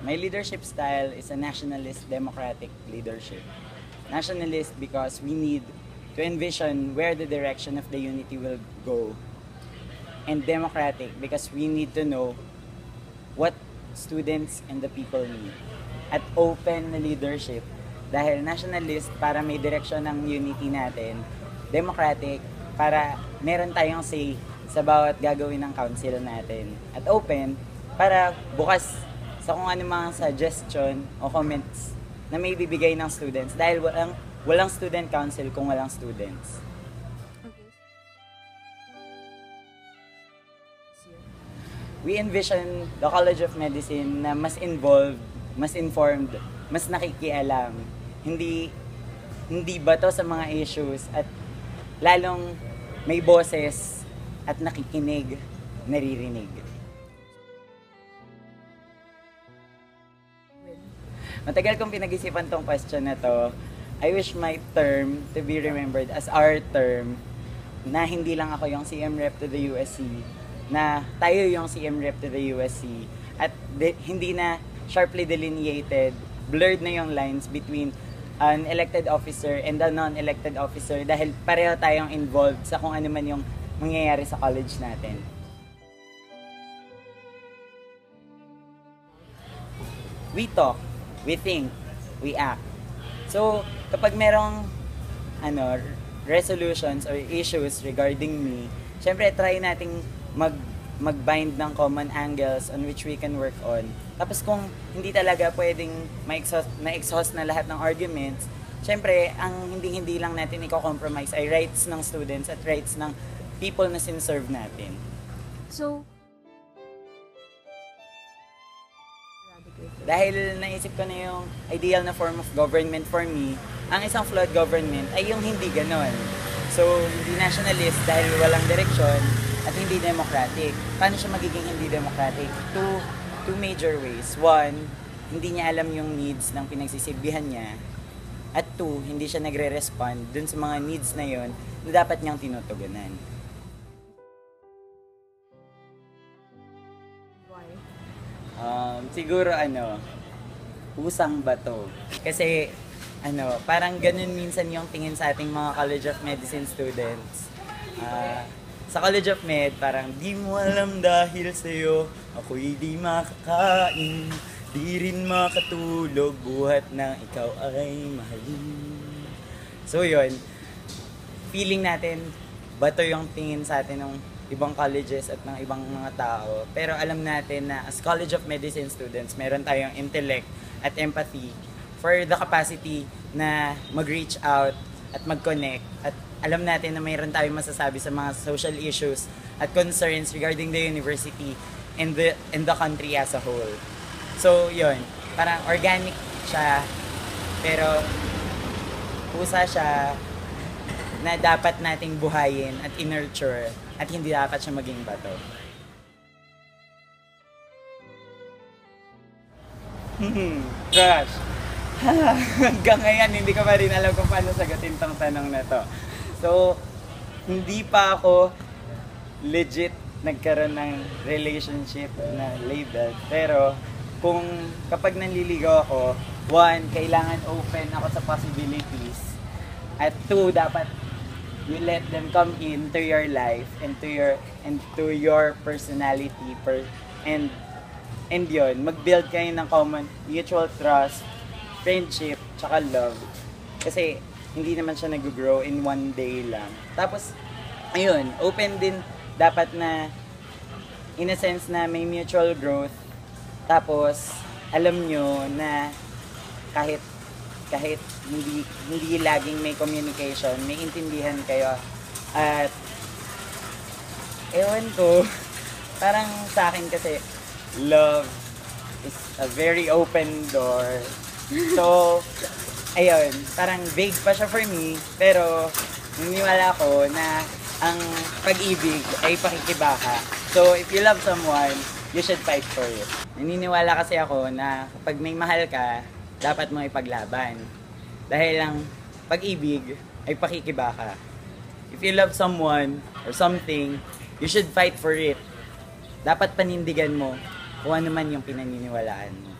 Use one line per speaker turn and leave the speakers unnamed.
My leadership style is a nationalist democratic leadership. Nationalist because we need to envision where the direction of the unity will go. And democratic because we need to know what students and the people need. At open na leadership dahil nationalist para may direksyon ng unity natin. Democratic para meron tayong say sa bawat gagawin ng council natin. At open para bukas sa kung ano mga suggestion o comments na may bibigay ng students dahil walang student council kung walang students. We envision the College of Medicine na mas involved, mas informed, mas nakikialam. Hindi bato sa mga issues at lalong may boses at nakikinig, naririnig. Matagal kong pinag-isipan tong question na to. I wish my term to be remembered as our term na hindi lang ako yung CM Rep to the USC, na tayo yung CM Rep to the USC at hindi na sharply delineated, blurred na yung lines between an elected officer and a non-elected officer dahil pareho tayong involved sa kung ano man yung mangyayari sa college natin. We talk, we think, we act. So, kapag merong resolutions or issues regarding me, syempre try nating mag-bind ng common angles on which we can work on. Tapos kung hindi talaga pwedeng ma-exhaust na lahat ng arguments, syempre, ang hindi lang natin i-compromise ay rights ng students at rights ng people na sinserve natin.
So,
dahil naisip ko na yung ideal na form of government for me, ang isang flawed government ay yung hindi ganon. So, hindi nationalist dahil walang direksyon at hindi democratic. Paano siya magiging hindi democratic? Two major ways. One, hindi niya alam yung needs ng pinagsisilbihan niya. At two, hindi siya nagre-respond dun sa mga needs na yon na dapat niyang tinutugunan. Siguro pusang bato. Kasi parang ganun minsan yung tingin sa ating mga College of Medicine students. Sa College of Med, parang di mo alam dahil sa'yo, ako'y di makakain, di rin makatulog, buhat na ikaw ay mahalin. So yun, feeling natin, bato yung tingin sa atin ng ibang colleges at ng ibang mga tao. Pero alam natin na as College of Medicine students, meron tayong intellect at empathy for the capacity na mag-reach out at mag-connect. At alam natin na mayroon tayong masasabi sa mga social issues at concerns regarding the university and the country as a whole. So, yun. Parang organic siya, pero pusa siya na dapat nating buhayin at i-nurture at hindi dapat siya maging bato. Gosh! Hanggang ngayon, hindi ko pa rin alam kung paano sagutin tong tanong na to. So, hindi pa ako legit nagkaroon ng relationship na label. Pero, kapag nanliligaw ako, one, kailangan open ako sa possibilities. At two, dapat you let them come into your life and to your personality and yun, mag-build kayo ng common mutual trust, friendship, tsaka love. Kasi hindi naman siya nag-grow in one day lang. Tapos, ayun, open din dapat na in a sense na may mutual growth. Tapos, alam nyo na kahit hindi laging may communication, may intindihan kayo. At ewan ko, parang sa akin kasi love is a very open door. So, ayun, parang vague pa siya for me, pero naniniwala ko na ang pag-ibig ay pakikibaka. So, if you love someone, you should fight for it. Naniniwala kasi ako na kapag may mahal ka, dapat mo ipaglaban. Dahil ang pag-ibig ay pakikibaka. If you love someone or something, you should fight for it. Dapat panindigan mo kung ano man yung pinaniniwalaan mo.